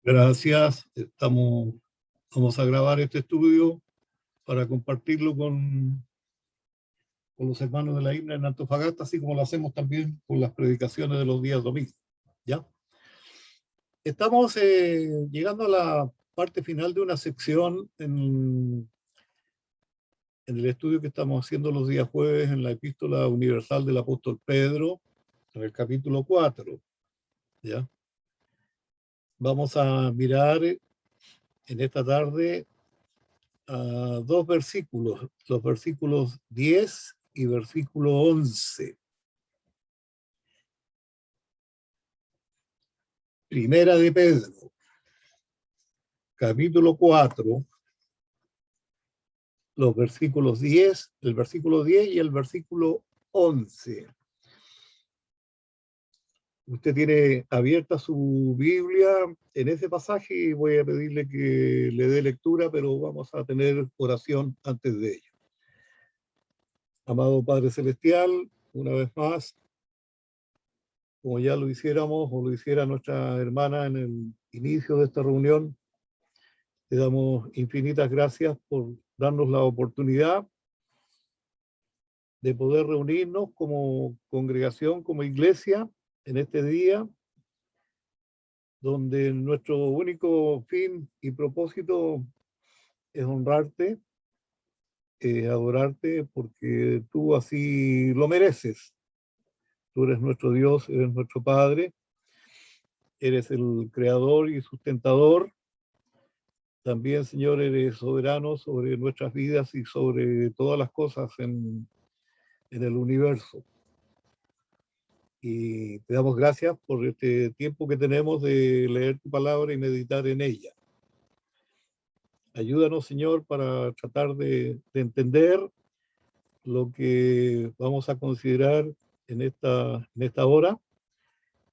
Gracias. Vamos a grabar este estudio para compartirlo con los hermanos de la IMNA en Antofagasta, así como lo hacemos también con las predicaciones de los días domingos. ¿Ya? Estamos llegando a la parte final de una sección en el estudio que estamos haciendo los días jueves en la Epístola Universal del Apóstol Pedro, en el capítulo 4. ¿Ya? Vamos a mirar en esta tarde a dos versículos, los versículos 10 y versículo 11. Primera de Pedro, capítulo 4, los versículos 10, el versículo 10 y el versículo 11. Usted tiene abierta su Biblia en ese pasaje y voy a pedirle que le dé lectura, pero vamos a tener oración antes de ello. Amado Padre Celestial, una vez más, como ya lo hiciéramos o lo hiciera nuestra hermana en el inicio de esta reunión, te damos infinitas gracias por darnos la oportunidad de poder reunirnos como congregación, como iglesia, en este día, donde nuestro único fin y propósito es honrarte, adorarte, porque tú así lo mereces. Tú eres nuestro Dios, eres nuestro Padre, eres el creador y sustentador. También, Señor, eres soberano sobre nuestras vidas y sobre todas las cosas en el universo. Y te damos gracias por este tiempo que tenemos de leer tu palabra y meditar en ella. Ayúdanos, Señor, para tratar de entender lo que vamos a considerar en esta hora,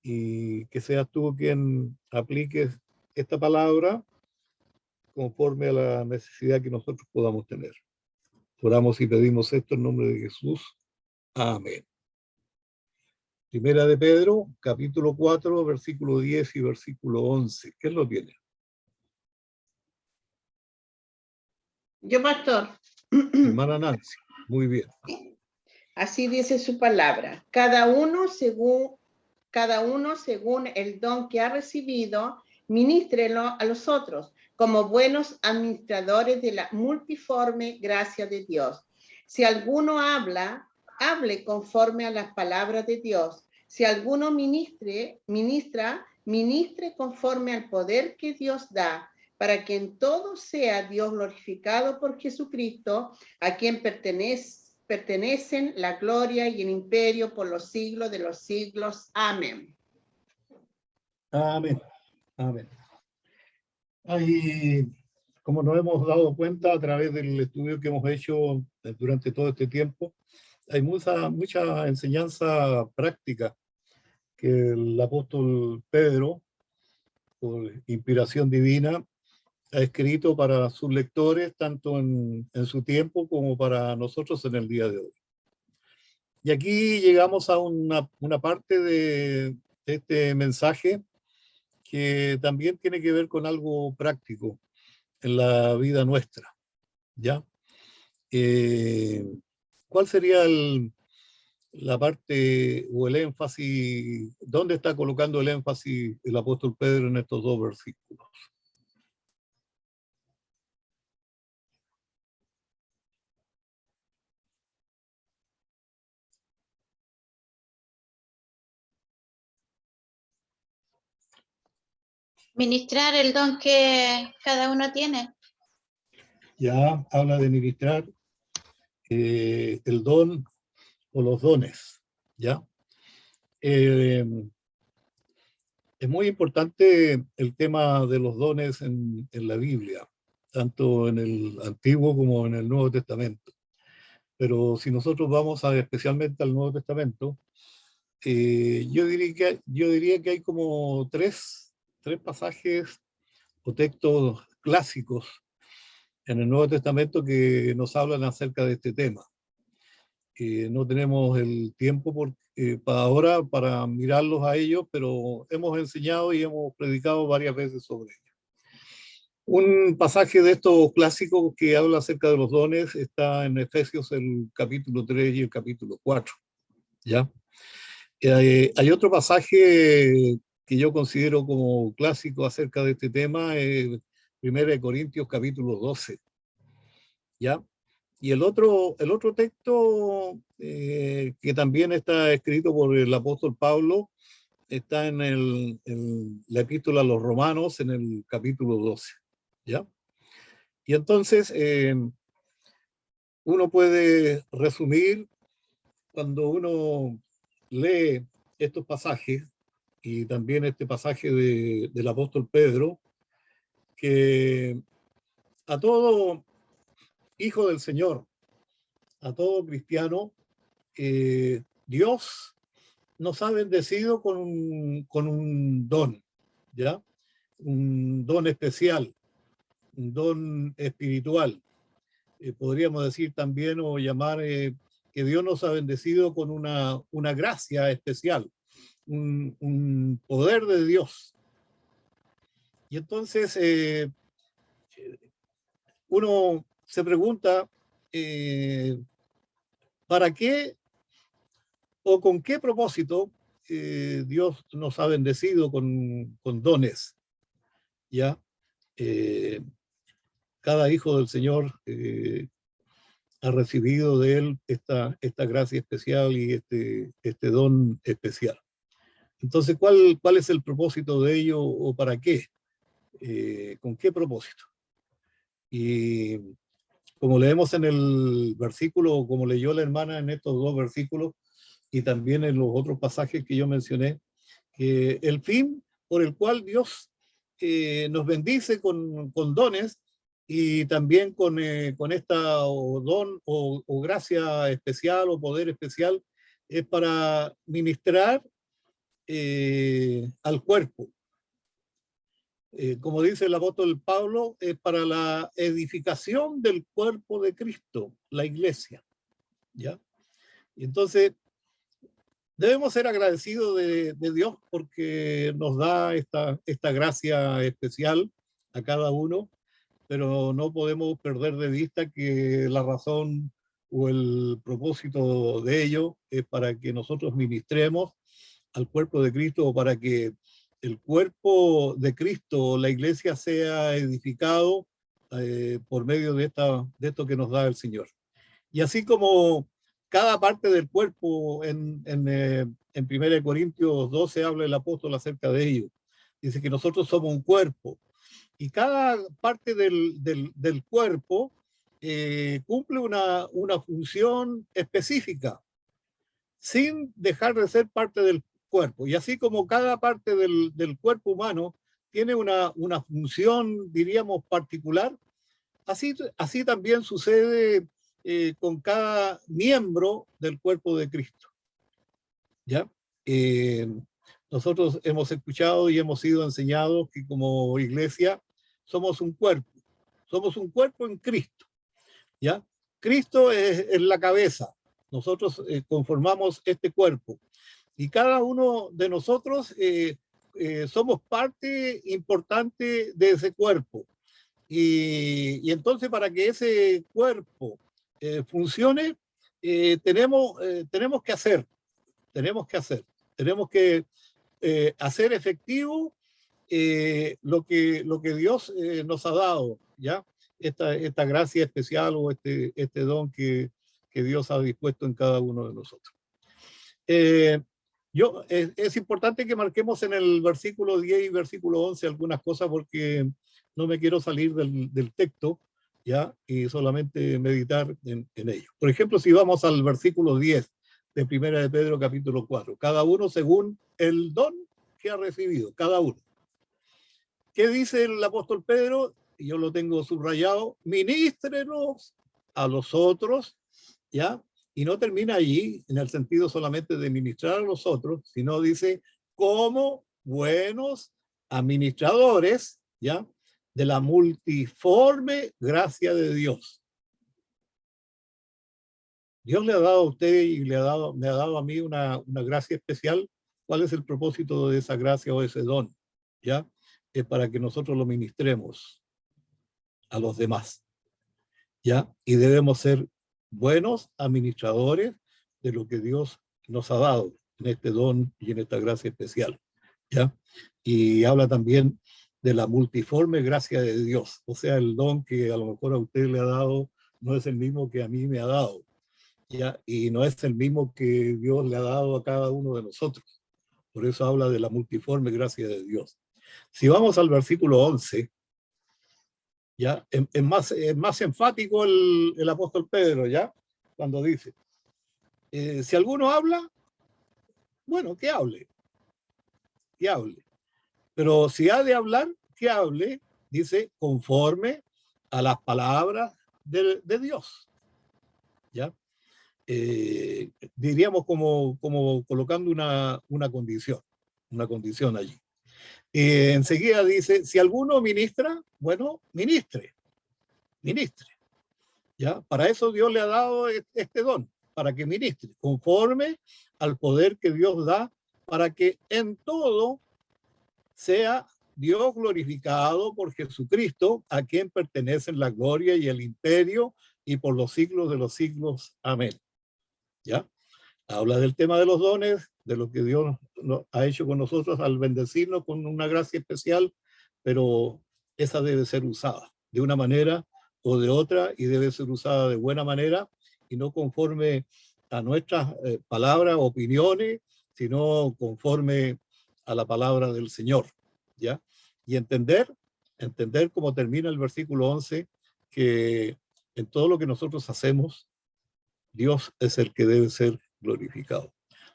y que seas tú quien apliques esta palabra conforme a la necesidad que nosotros podamos tener. Oramos y pedimos esto en nombre de Jesús. Amén. Primera de Pedro, capítulo 4, versículo 10 y versículo 11. ¿Quién lo tiene? Yo, pastor. Hermana Nancy. Muy bien. Así dice su palabra. Cada uno según el don que ha recibido, ministrelo a los otros, como buenos administradores de la multiforme gracia de Dios. Si alguno habla, hable conforme a las palabras de Dios. Si alguno ministre conforme al poder que Dios da, para que en todo sea Dios glorificado por Jesucristo, a quien pertenecen la gloria y el imperio por los siglos de los siglos. Amén. Amén. Amén. Ahí, como nos hemos dado cuenta a través del estudio que hemos hecho durante todo este tiempo, hay mucha enseñanza práctica que el apóstol Pedro, por inspiración divina, ha escrito para sus lectores, tanto en su tiempo como para nosotros en el día de hoy. Y aquí llegamos a una parte de este mensaje que también tiene que ver con algo práctico en la vida nuestra, ¿ya? ¿Cuál sería la parte o el énfasis? ¿Dónde está colocando el énfasis el apóstol Pedro en estos dos versículos? Ministrar el don que cada uno tiene. Ya habla de ministrar el don o los dones, ¿ya? Es muy importante el tema de los dones en la Biblia, tanto en el Antiguo como en el Nuevo Testamento. Pero si nosotros vamos especialmente al Nuevo Testamento, yo diría que hay como tres pasajes o textos clásicos en el Nuevo Testamento que nos hablan acerca de este tema. No tenemos el tiempo para ahora para mirarlos a ellos, pero hemos enseñado y hemos predicado varias veces sobre ellos. Un pasaje de estos clásicos que habla acerca de los dones está en Efesios, el capítulo 3 y el capítulo 4. ¿Ya? Hay otro pasaje que yo considero como clásico acerca de este tema, 1 Corintios capítulo 12. ¿Ya? Y el otro texto que también está escrito por el apóstol Pablo está en la epístola a los Romanos, en el capítulo 12. ¿Ya? Y entonces uno puede resumir cuando uno lee estos pasajes y también este pasaje del apóstol Pedro, que a todo hijo del Señor, a todo cristiano, Dios nos ha bendecido con un don, ¿ya? Un don especial, un don espiritual. Podríamos decir también o llamar que Dios nos ha bendecido con una gracia especial, un poder de Dios. Y entonces uno se pregunta, ¿para qué o con qué propósito Dios nos ha bendecido con dones? ¿Ya? Cada hijo del Señor ha recibido de Él esta gracia especial y este don especial. Entonces, ¿cuál es el propósito de ello o para qué? ¿Con qué propósito? Y como leemos en el versículo, como leyó la hermana en estos dos versículos, y también en los otros pasajes que yo mencioné, que el fin por el cual Dios nos bendice con dones y también con esta don o gracia especial o poder especial es para ministrar al cuerpo. Como dice el apóstol Pablo, es para la edificación del cuerpo de Cristo, la iglesia. ¿Ya? Y entonces, debemos ser agradecidos de Dios porque nos da esta gracia especial a cada uno, pero no podemos perder de vista que la razón o el propósito de ello es para que nosotros ministremos al cuerpo de Cristo o para que el cuerpo de Cristo, la iglesia, sea edificado por medio de esto que nos da el Señor. Y así como cada parte del cuerpo en 1 Corintios 12 habla el apóstol acerca de ello. Dice que nosotros somos un cuerpo y cada parte del cuerpo cumple una función específica sin dejar de ser parte del cuerpo. Y así como cada parte del cuerpo humano tiene una función, diríamos, particular, así también sucede con cada miembro del cuerpo de Cristo. ¿Ya? Nosotros hemos escuchado y hemos sido enseñados que como iglesia somos un cuerpo en Cristo. ¿Ya? Cristo es la cabeza, nosotros conformamos este cuerpo y cada uno de nosotros somos parte importante de ese cuerpo. Y entonces para que ese cuerpo funcione, tenemos que hacer hacer efectivo lo que Dios nos ha dado, ¿ya? Esta gracia especial o este don que Dios ha dispuesto en cada uno de nosotros. Es importante que marquemos en el versículo 10 y versículo 11 algunas cosas porque no me quiero salir del texto, ¿ya? Y solamente meditar en ello. Por ejemplo, si vamos al versículo 10 de Primera de Pedro capítulo 4, cada uno según el don que ha recibido, cada uno. ¿Qué dice el apóstol Pedro? Y yo lo tengo subrayado, ministrenos a los otros, ¿ya? Y no termina allí en el sentido solamente de ministrar a los otros, sino dice como buenos administradores, ¿ya? De la multiforme gracia de Dios. Dios le ha dado a usted y me ha dado a mí una gracia especial. ¿Cuál es el propósito de esa gracia o ese don? ¿Ya? Es para que nosotros lo ministremos a los demás. ¿Ya? Y debemos ser buenos administradores de lo que Dios nos ha dado en este don y en esta gracia especial. ¿Ya? Y habla también de la multiforme gracia de Dios. O sea, el don que a lo mejor a usted le ha dado no es el mismo que a mí me ha dado. ¿Ya? Y no es el mismo que Dios le ha dado a cada uno de nosotros. Por eso habla de la multiforme gracia de Dios. Si vamos al versículo 11, ¿ya? Es más enfático el apóstol Pedro, ¿ya? Cuando dice, si alguno habla, bueno, que hable, que hable. Pero si ha de hablar, que hable, dice, conforme a las palabras de Dios, ¿ya? Diríamos como colocando una condición allí. Enseguida dice, si alguno ministra, bueno, ministre. ¿Ya? Para eso Dios le ha dado este don, para que ministre, conforme al poder que Dios da, para que en todo sea Dios glorificado por Jesucristo, a quien pertenecen la gloria y el imperio, y por los siglos de los siglos. Amén. ¿Ya? Habla del tema de los dones, de lo que Dios ha hecho con nosotros al bendecirnos con una gracia especial, pero esa debe ser usada de una manera o de otra y debe ser usada de buena manera y no conforme a nuestras palabras, opiniones, sino conforme a la palabra del Señor, ¿ya? Y entender como termina el versículo 11, que en todo lo que nosotros hacemos, Dios es el que debe ser glorificado.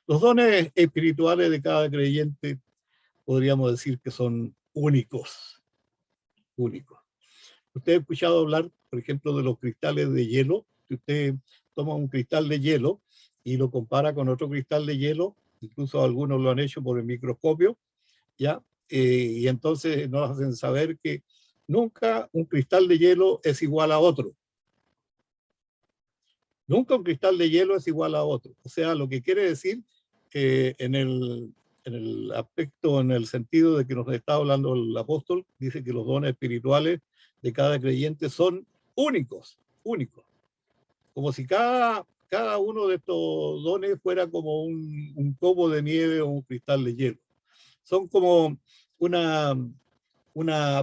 Los dones espirituales de cada creyente podríamos decir que son únicos. Usted ha escuchado hablar, por ejemplo, de los cristales de hielo. Si usted toma un cristal de hielo y lo compara con otro cristal de hielo, incluso algunos lo han hecho por el microscopio, ¿ya? Y entonces nos hacen saber que nunca un cristal de hielo es igual a otro. Nunca un cristal de hielo es igual a otro. O sea, lo que quiere decir en el aspecto, en el sentido de que nos está hablando el apóstol, dice que los dones espirituales de cada creyente son únicos. Como si cada uno de estos dones fuera como un copo de nieve o un cristal de hielo. Son como una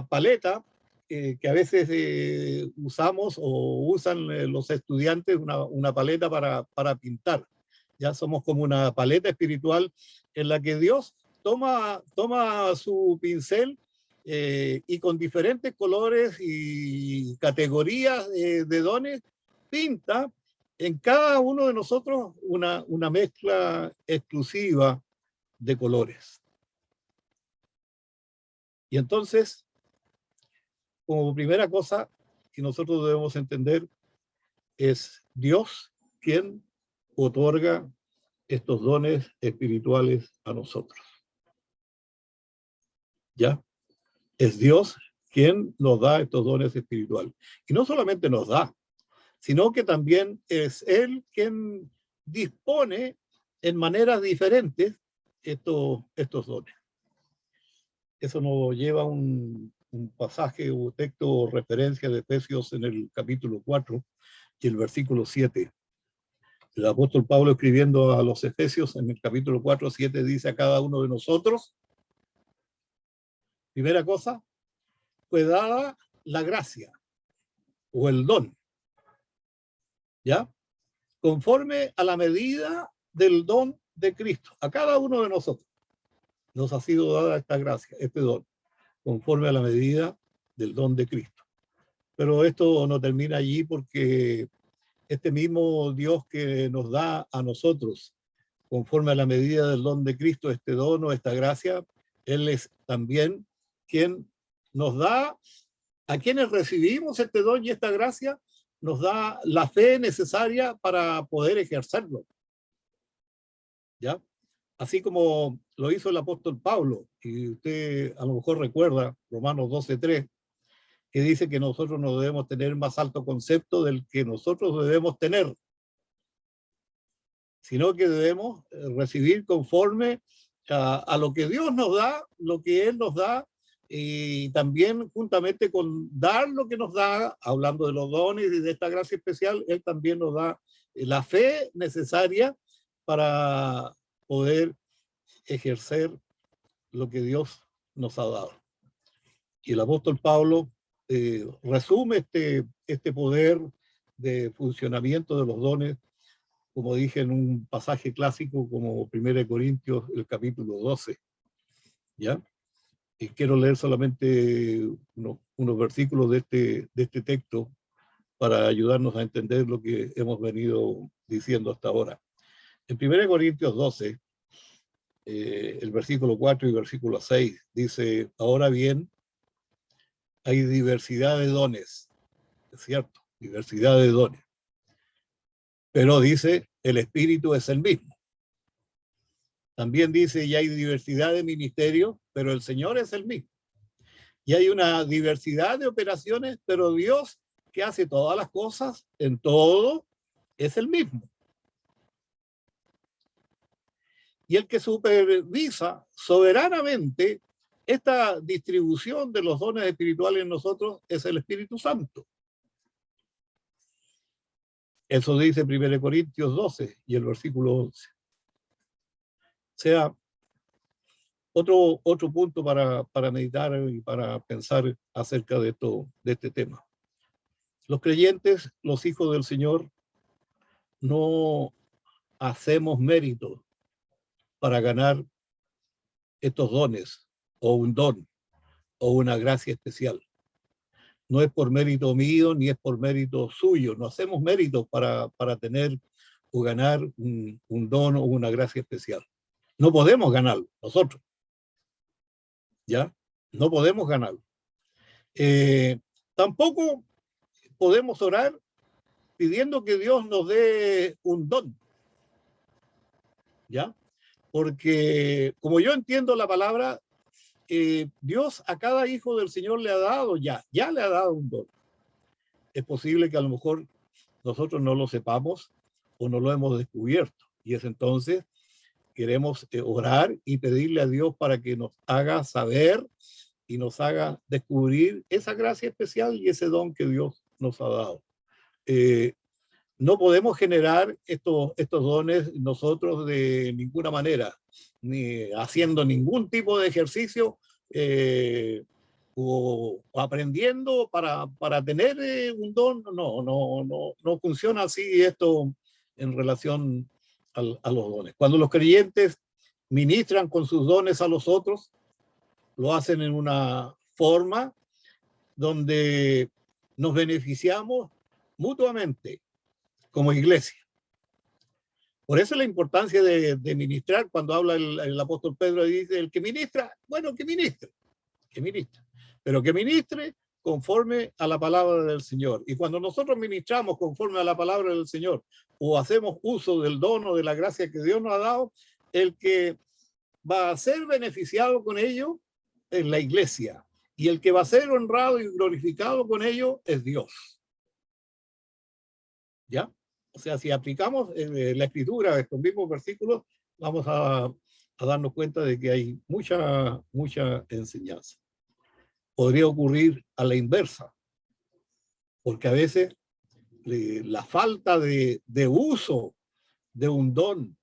paleta que a veces usamos o usan los estudiantes, una paleta para pintar. Ya somos como una paleta espiritual en la que Dios toma su pincel y con diferentes colores y categorías de dones, pinta en cada uno de nosotros una mezcla exclusiva de colores. Y entonces, como primera cosa que nosotros debemos entender, es Dios quien otorga estos dones espirituales a nosotros. ¿Ya? Es Dios quien nos da estos dones espirituales. Y no solamente nos da, sino que también es Él quien dispone en maneras diferentes estos dones. Eso nos lleva a un pasaje o texto o referencia de Efesios en el capítulo 4 y el versículo 7. El apóstol Pablo, escribiendo a los Efesios en el capítulo 4, 7, dice a cada uno de nosotros, primera cosa, fue dada la gracia o el don, ¿ya? Conforme a la medida del don de Cristo. A cada uno de nosotros nos ha sido dada esta gracia, este don, conforme a la medida del don de Cristo. Pero esto no termina allí, porque este mismo Dios que nos da a nosotros, conforme a la medida del don de Cristo, este don o esta gracia, Él es también quien nos da, a quienes recibimos este don y esta gracia, nos da la fe necesaria para poder ejercerlo. ¿Ya? Así como lo hizo el apóstol Pablo, y usted a lo mejor recuerda Romanos 12:3, que dice que nosotros no debemos tener más alto concepto del que nosotros debemos tener. sino que debemos recibir conforme a lo que Dios nos da, lo que Él nos da, y también juntamente con dar lo que nos da, hablando de los dones y de esta gracia especial, Él también nos da la fe necesaria para poder ejercer lo que Dios nos ha dado. Y el apóstol Pablo resume este poder de funcionamiento de los dones, como dije en un pasaje clásico como 1 Corintios, el capítulo 12. ¿Ya? Y quiero leer solamente unos versículos de este texto para ayudarnos a entender lo que hemos venido diciendo hasta ahora. En 1 Corintios 12, el versículo 4 y versículo 6 dice: ahora bien, hay diversidad de dones, es cierto, diversidad de dones, pero dice, el Espíritu es el mismo. También dice, y hay diversidad de ministerios, pero el Señor es el mismo. Y hay una diversidad de operaciones, pero Dios, que hace todas las cosas en todo, es el mismo. Y el que supervisa soberanamente esta distribución de los dones espirituales en nosotros es el Espíritu Santo. Eso dice 1 Corintios 12 y el versículo 11. O sea, otro punto para meditar y para pensar acerca de este tema. Los creyentes, los hijos del Señor, no hacemos mérito para ganar estos dones, o un don, o una gracia especial. No es por mérito mío, ni es por mérito suyo. No hacemos méritos para tener o ganar un don o una gracia especial. No podemos ganarlo nosotros. ¿Ya? No podemos ganarlo. Tampoco podemos orar pidiendo que Dios nos dé un don. ¿Ya? Porque como yo entiendo la palabra, Dios a cada hijo del Señor le ha dado ya le ha dado un don. Es posible que a lo mejor nosotros no lo sepamos o no lo hemos descubierto. Y es entonces queremos orar y pedirle a Dios para que nos haga saber y nos haga descubrir esa gracia especial y ese don que Dios nos ha dado. No podemos generar estos dones nosotros de ninguna manera, ni haciendo ningún tipo de ejercicio o aprendiendo para tener un don. No funciona así esto en relación a los dones. Cuando los creyentes ministran con sus dones a los otros, lo hacen en una forma donde nos beneficiamos mutuamente como iglesia. Por eso la importancia de ministrar. Cuando habla el apóstol Pedro, dice, el que ministra, bueno, que ministre, pero que ministre conforme a la palabra del Señor. Y cuando nosotros ministramos conforme a la palabra del Señor, o hacemos uso del don o de la gracia que Dios nos ha dado, el que va a ser beneficiado con ello es la iglesia. Y el que va a ser honrado y glorificado con ello es Dios. ¿Ya? O sea, si aplicamos la escritura, estos mismos versículos, vamos a darnos cuenta de que hay mucha enseñanza. Podría ocurrir a la inversa, porque a veces la falta de uso de un don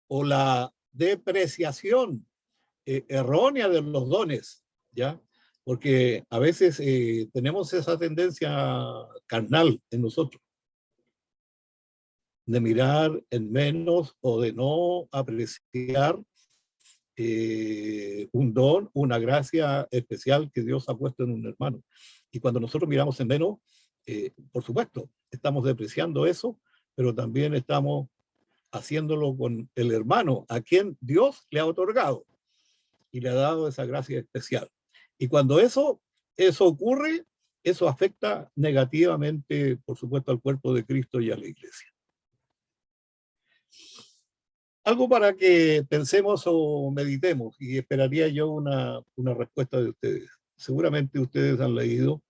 o la depreciación errónea de los dones, ¿ya? Porque a veces tenemos esa tendencia carnal en nosotros, de mirar en menos o de no apreciar un don, una gracia especial que Dios ha puesto en un hermano. Y cuando nosotros miramos en menos, por supuesto, estamos depreciando eso, pero también estamos haciéndolo con el hermano a quien Dios le ha otorgado y le ha dado esa gracia especial. Y cuando eso ocurre, eso afecta negativamente, por supuesto, al cuerpo de Cristo y a la iglesia. Algo para que pensemos o meditemos, y esperaría yo una respuesta de ustedes. Seguramente ustedes han leído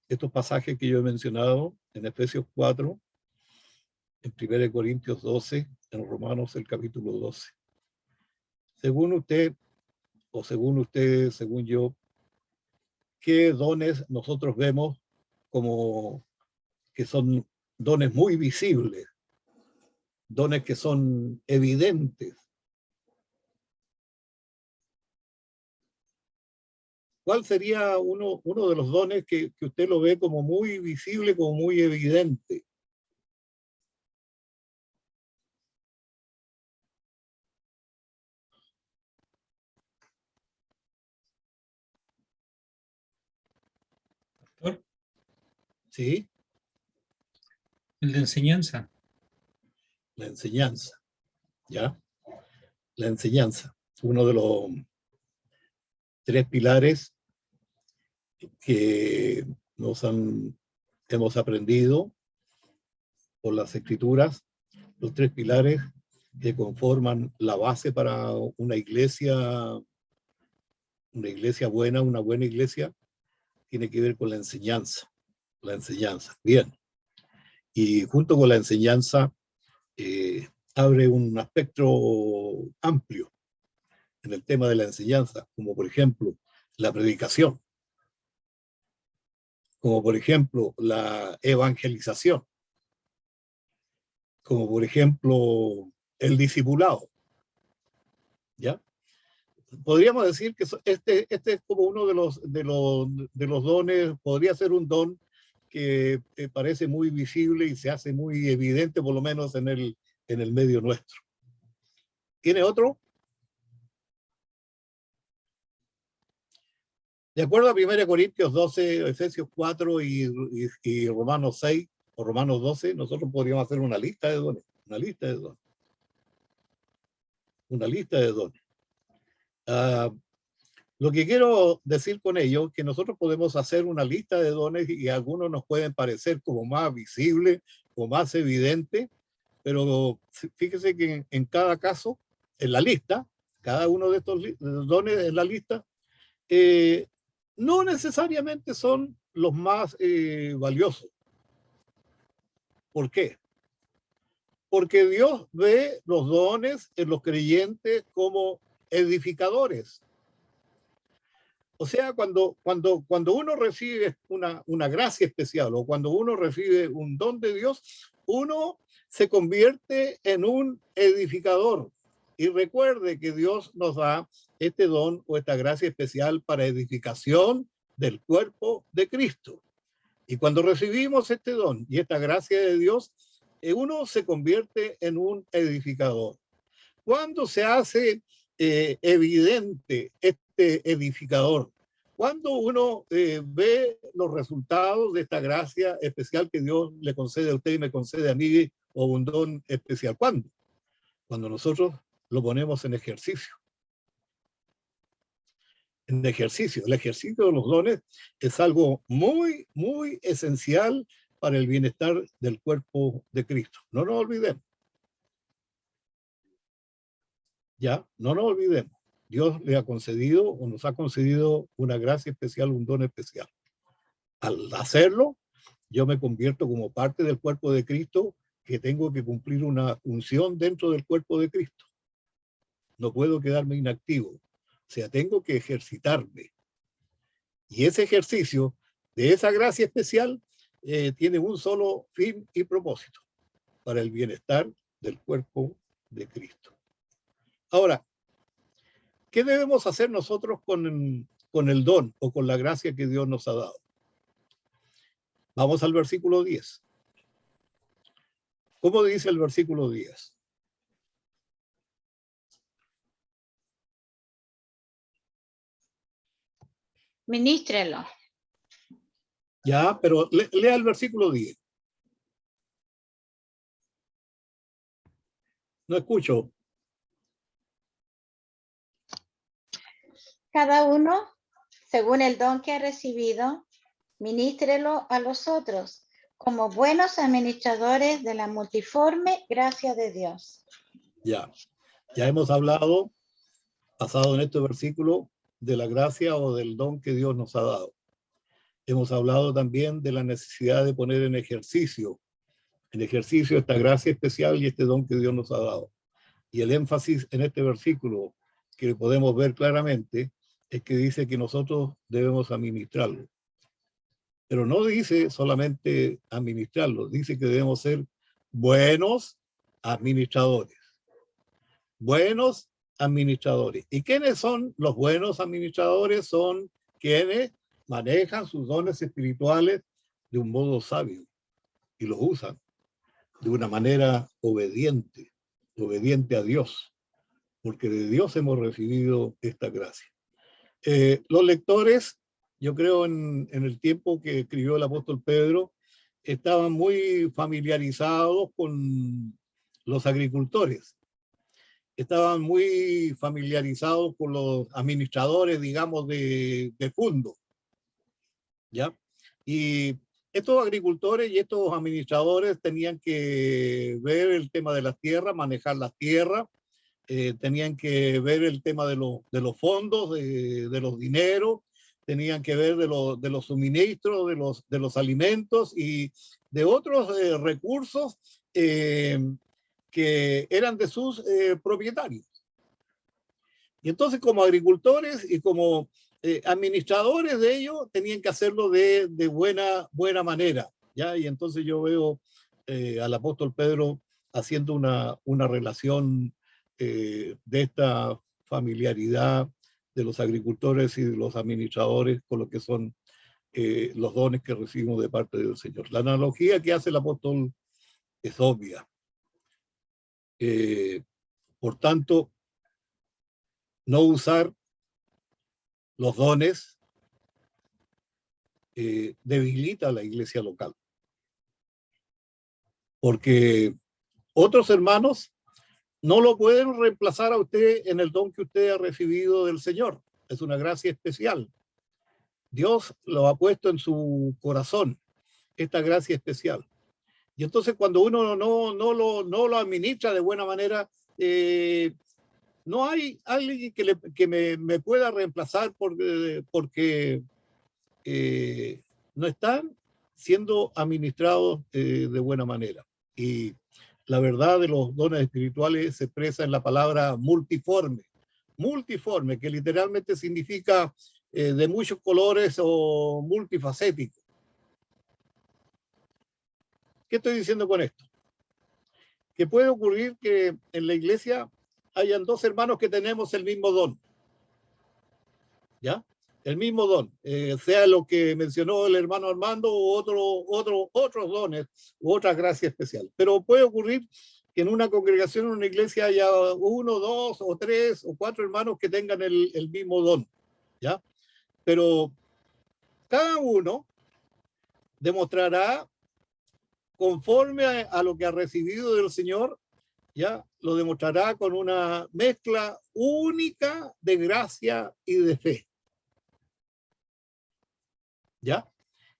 estos pasajes que yo he mencionado en Efesios 4, en 1 Corintios 12 en Romanos el capítulo 12. Según usted, o según ustedes, según yo, ¿qué dones nosotros vemos como que son dones muy visibles, dones que son evidentes? ¿Cuál sería uno de los dones que usted lo ve como muy visible, como muy evidente? Pastor, ¿Sí? el de enseñanza. La enseñanza, ¿ya? La enseñanza, uno de los 3 pilares que hemos aprendido por las Escrituras, los 3 pilares que conforman la base para una iglesia buena, una buena iglesia, tiene que ver con la enseñanza. La enseñanza, bien. Y junto con la enseñanza, abre un espectro amplio en el tema de la enseñanza, como por ejemplo la predicación, como por ejemplo la evangelización, como por ejemplo el discipulado. ¿Ya? Podríamos decir que este es como uno de los dones, podría ser un don que parece muy visible y se hace muy evidente, por lo menos en el medio nuestro. ¿Tiene otro? De acuerdo a 1 Corintios 12, Efesios 4 y Romanos 6 o Romanos 12, nosotros podríamos hacer una lista de dones, una lista de dones. Una lista de dones. Lo que quiero decir con ello es que nosotros podemos hacer una lista de dones y algunos nos pueden parecer como más visibles o más evidentes, pero fíjese que en cada caso, en la lista, cada uno de estos dones en la lista, no necesariamente son los más valiosos. ¿Por qué? Porque Dios ve los dones en los creyentes como edificadores. O sea, cuando uno recibe una gracia especial o cuando uno recibe un don de Dios, uno se convierte en un edificador. Y recuerde que Dios nos da este don o esta gracia especial para edificación del cuerpo de Cristo. Y cuando recibimos este don y esta gracia de Dios, uno se convierte en un edificador. ¿Cuándo se hace evidente este edificador? Cuando uno ve los resultados de esta gracia especial que Dios le concede a usted y me concede a mí, o un don especial. ¿Cuándo? Cuando nosotros lo ponemos en ejercicio. En ejercicio. El ejercicio de los dones es algo muy, muy esencial para el bienestar del cuerpo de Cristo. No nos olvidemos. Ya, no nos olvidemos. Dios le ha concedido o nos ha concedido una gracia especial, un don especial. Al hacerlo, yo me convierto como parte del cuerpo de Cristo, que tengo que cumplir una función dentro del cuerpo de Cristo. No puedo quedarme inactivo. O sea, tengo que ejercitarme. Y ese ejercicio de esa gracia especial tiene un solo fin y propósito, para el bienestar del cuerpo de Cristo. Ahora, ¿qué debemos hacer nosotros con el don o con la gracia que Dios nos ha dado? Vamos al versículo 10. ¿Cómo dice el versículo 10? Ministrelo. Ya, pero lea el versículo 10. No escucho. Cada uno, según el don que ha recibido, ministrelo a los otros, como buenos administradores de la multiforme gracia de Dios. Ya hemos hablado, basado en este versículo, de la gracia o del don que Dios nos ha dado. Hemos hablado también de la necesidad de poner en ejercicio en ejercicio de esta gracia especial y este don que Dios nos ha dado. Y el énfasis en este versículo que podemos ver claramente es que dice que nosotros debemos administrarlo. Pero no dice solamente administrarlo, dice que debemos ser buenos administradores. Buenos administradores. ¿Y quiénes son los buenos administradores? Son quienes manejan sus dones espirituales de un modo sabio y los usan de una manera obediente, obediente a Dios, porque de Dios hemos recibido esta gracia. Los lectores, yo creo en el tiempo que escribió el apóstol Pedro, estaban muy familiarizados con los agricultores, estaban muy familiarizados con los administradores, digamos, de fondo, ¿ya? Y estos agricultores y estos administradores tenían que ver el tema de las tierras, manejar las tierras, tenían que ver el tema de los fondos, de los dineros, tenían que ver de los suministros, de los alimentos y de otros recursos que eran de sus propietarios. Y entonces como agricultores y como administradores de ello tenían que hacerlo de buena manera, ¿ya? Y entonces yo veo al apóstol Pedro haciendo una relación de esta familiaridad de los agricultores y de los administradores con lo que son los dones que recibimos de parte del Señor. La analogía que hace el apóstol es obvia. Por tanto, no usar los dones debilita a la iglesia local. Porque otros hermanos no lo pueden reemplazar a usted en el don que usted ha recibido del Señor. Es una gracia especial. Dios lo ha puesto en su corazón, esta gracia especial. Y entonces cuando uno no lo administra de buena manera, no hay alguien que me pueda reemplazar porque no están siendo administrados de buena manera. Y la verdad de los dones espirituales se expresa en la palabra multiforme. Multiforme, que literalmente significa de muchos colores o multifacético. ¿Qué estoy diciendo con esto? Que puede ocurrir que en la iglesia hayan dos hermanos que tenemos el mismo don. ¿Ya? El mismo don, sea lo que mencionó el hermano Armando o otros dones u otra gracia especial. Pero puede ocurrir que en una congregación, en una iglesia, haya 1, 2 o 3 o 4 hermanos que tengan el mismo don. ¿Ya? Pero cada uno demostrará conforme a lo que ha recibido del Señor, ya lo demostrará con una mezcla única de gracia y de fe. ¿Ya?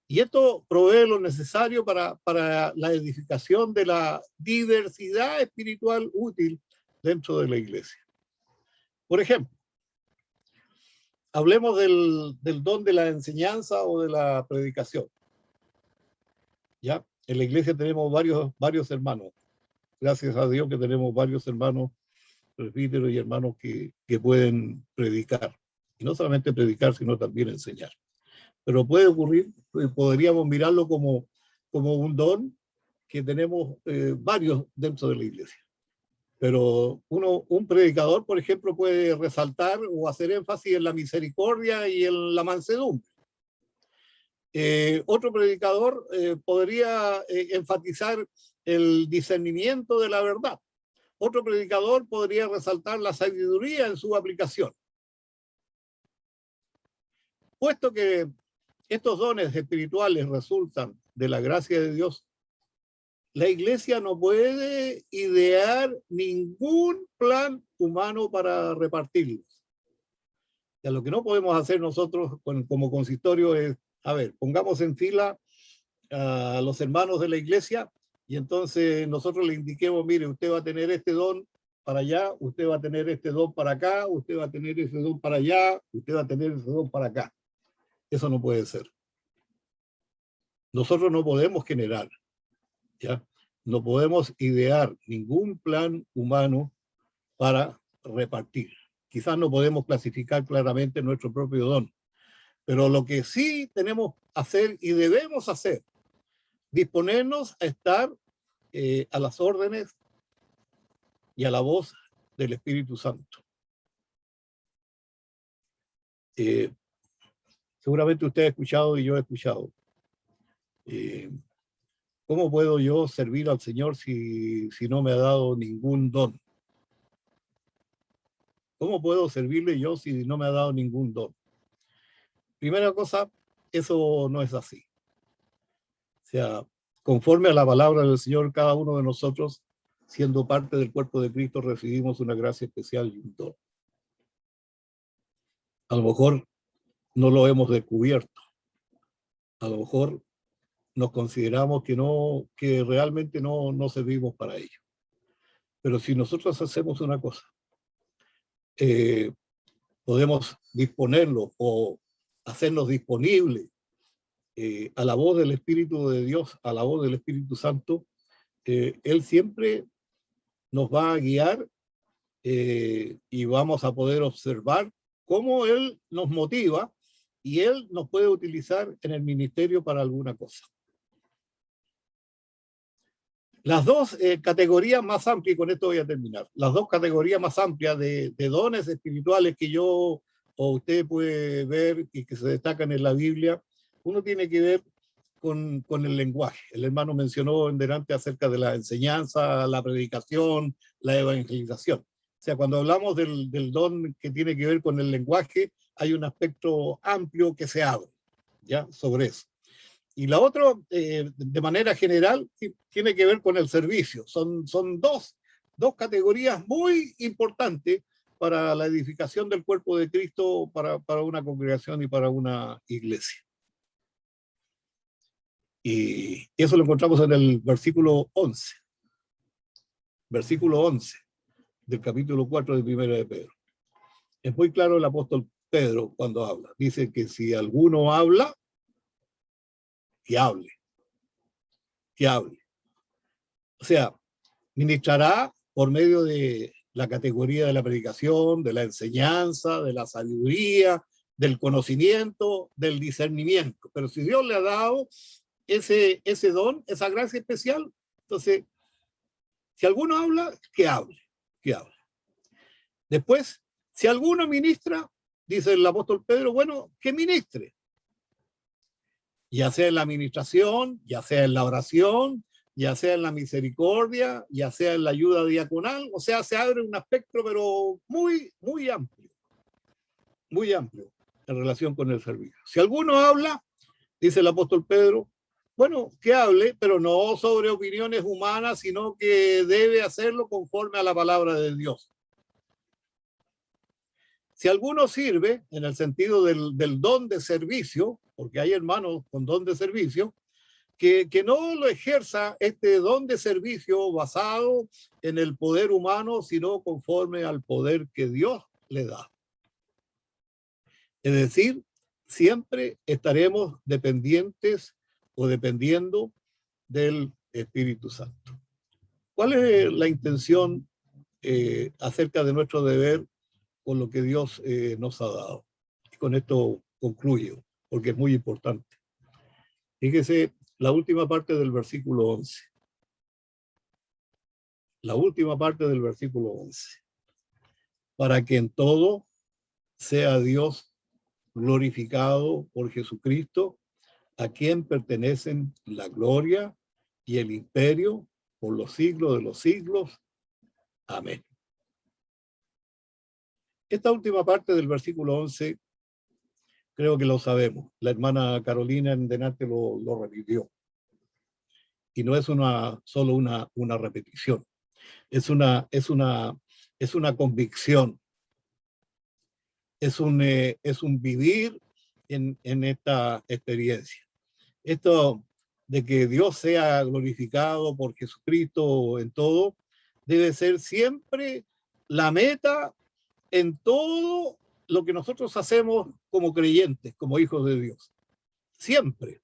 Y esto provee lo necesario para la edificación de la diversidad espiritual útil dentro de la iglesia. Por ejemplo, hablemos del don de la enseñanza o de la predicación. ¿Ya? En la iglesia tenemos varios hermanos. Gracias a Dios que tenemos varios hermanos presbíteros y hermanos que pueden predicar. Y no solamente predicar, sino también enseñar. Pero puede ocurrir, podríamos mirarlo como un don que tenemos varios dentro de la iglesia. Pero un predicador, por ejemplo, puede resaltar o hacer énfasis en la misericordia y en la mansedumbre. Otro predicador podría enfatizar el discernimiento de la verdad. Otro predicador podría resaltar la sabiduría en su aplicación. Puesto que estos dones espirituales resultan de la gracia de Dios, la iglesia no puede idear ningún plan humano para repartirlos. Ya lo que no podemos hacer nosotros como consistorio es, a ver, pongamos en fila a los hermanos de la iglesia y entonces nosotros le indiquemos, mire, usted va a tener este don para allá, usted va a tener este don para acá, usted va a tener ese don para allá, usted va a tener ese don para acá. Eso no puede ser. Nosotros no podemos generar, ¿ya? no podemos idear ningún plan humano para repartir. Quizás no podemos clasificar claramente nuestro propio don, pero lo que sí tenemos que hacer y debemos hacer, disponernos a estar a las órdenes y a la voz del Espíritu Santo. Seguramente usted ha escuchado y yo he escuchado. ¿Cómo puedo yo servir al Señor si no me ha dado ningún don? ¿Cómo puedo servirle yo si no me ha dado ningún don? Primera cosa, eso no es así. O sea, conforme a la palabra del Señor, cada uno de nosotros, siendo parte del cuerpo de Cristo, recibimos una gracia especial y un don. A lo mejor no lo hemos descubierto. A lo mejor nos consideramos que realmente no servimos para ello. Pero si nosotros hacemos una cosa, podemos disponerlo o hacernos disponibles a la voz del Espíritu de Dios, a la voz del Espíritu Santo. Él siempre nos va a guiar y vamos a poder observar cómo Él nos motiva y Él nos puede utilizar en el ministerio para alguna cosa. Las dos categorías más amplias, y con esto voy a terminar, las dos categorías más amplias de dones espirituales que yo o usted puede ver y que se destacan en la Biblia, uno tiene que ver con el lenguaje. El hermano mencionó en delante acerca de la enseñanza, la predicación, la evangelización. O sea, cuando hablamos del don que tiene que ver con el lenguaje, hay un aspecto amplio que se abre, ¿ya? Sobre eso. Y la otra, de manera general, tiene que ver con el servicio. Son dos categorías muy importantes para la edificación del cuerpo de Cristo, para una congregación y para una iglesia. Y eso lo encontramos en el versículo 11. Versículo 11 del capítulo 4 de 1 de Pedro. Es muy claro el apóstol Pedro cuando habla. Dice que si alguno habla, que hable. Que hable. O sea, ministrará por medio de la categoría de la predicación, de la enseñanza, de la sabiduría, del conocimiento, del discernimiento. Pero si Dios le ha dado ese don, esa gracia especial, entonces, si alguno habla, que hable, que hable. Después, si alguno ministra, dice el apóstol Pedro, bueno, que ministre. Ya sea en la administración, ya sea en la oración, ya sea en la misericordia, ya sea en la ayuda diaconal, o sea, se abre un espectro, pero muy, muy amplio en relación con el servicio. Si alguno habla, dice el apóstol Pedro, bueno, que hable, pero no sobre opiniones humanas, sino que debe hacerlo conforme a la palabra de Dios. Si alguno sirve, en el sentido del don de servicio, porque hay hermanos con don de servicio, que no lo ejerza este don de servicio basado en el poder humano, sino conforme al poder que Dios le da. Es decir, siempre estaremos dependientes o dependiendo del Espíritu Santo. ¿Cuál es la intención acerca de nuestro deber con lo que Dios nos ha dado? Y con esto concluyo, porque es muy importante. Fíjese la última parte del versículo 11. La última parte del versículo 11. Para que en todo sea Dios glorificado por Jesucristo, a quien pertenecen la gloria y el imperio por los siglos de los siglos. Amén. Esta última parte del versículo 11, creo que lo sabemos. La hermana Carolina en delante lo repitió. Y no es solo una repetición. Es una convicción. Es un vivir en esta experiencia. Esto de que Dios sea glorificado por Jesucristo en todo, debe ser siempre la meta en todo lo que nosotros hacemos como creyentes, como hijos de Dios. Siempre.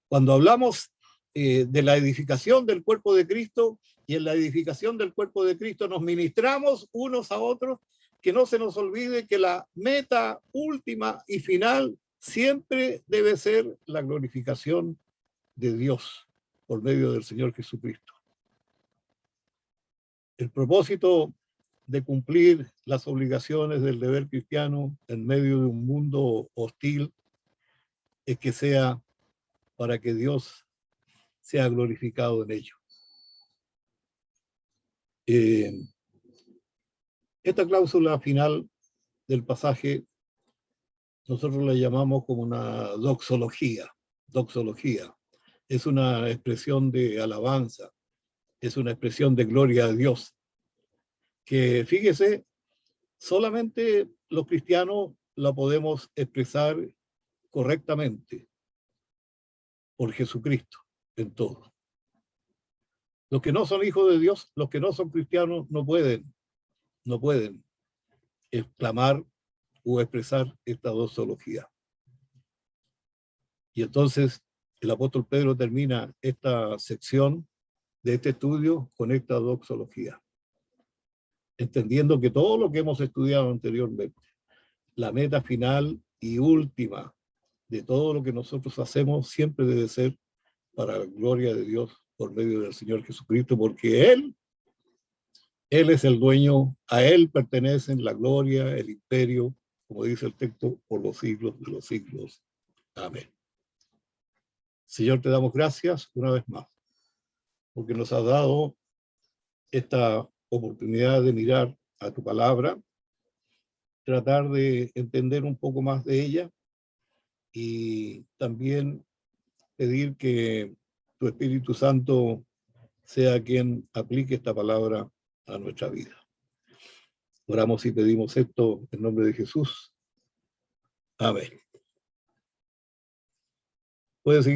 Cuando hablamos de la edificación del cuerpo de Cristo, y en la edificación del cuerpo de Cristo nos ministramos unos a otros, que no se nos olvide que la meta última y final siempre debe ser la glorificación de Dios por medio del Señor Jesucristo. El propósito de cumplir las obligaciones del deber cristiano en medio de un mundo hostil es que sea para que Dios sea glorificado en ello. Esta cláusula final del pasaje nosotros la llamamos como una doxología. Doxología es una expresión de alabanza, es una expresión de gloria a Dios, que fíjese, solamente los cristianos la podemos expresar correctamente por Jesucristo en todo. Los que no son hijos de Dios, los que no son cristianos, no pueden exclamar o expresar esta doxología. Y entonces el apóstol Pedro termina esta sección de este estudio con esta doxología, entendiendo que todo lo que hemos estudiado anteriormente, la meta final y última de todo lo que nosotros hacemos siempre debe ser para la gloria de Dios por medio del Señor Jesucristo, porque Él es el dueño, a Él pertenecen la gloria, el imperio, como dice el texto, por los siglos de los siglos. Amén. Señor, te damos gracias una vez más, porque nos has dado esta oportunidad de mirar a tu palabra, tratar de entender un poco más de ella y también pedir que tu Espíritu Santo sea quien aplique esta palabra a nuestra vida. Oramos y pedimos esto en nombre de Jesús. Amén. Puede seguir.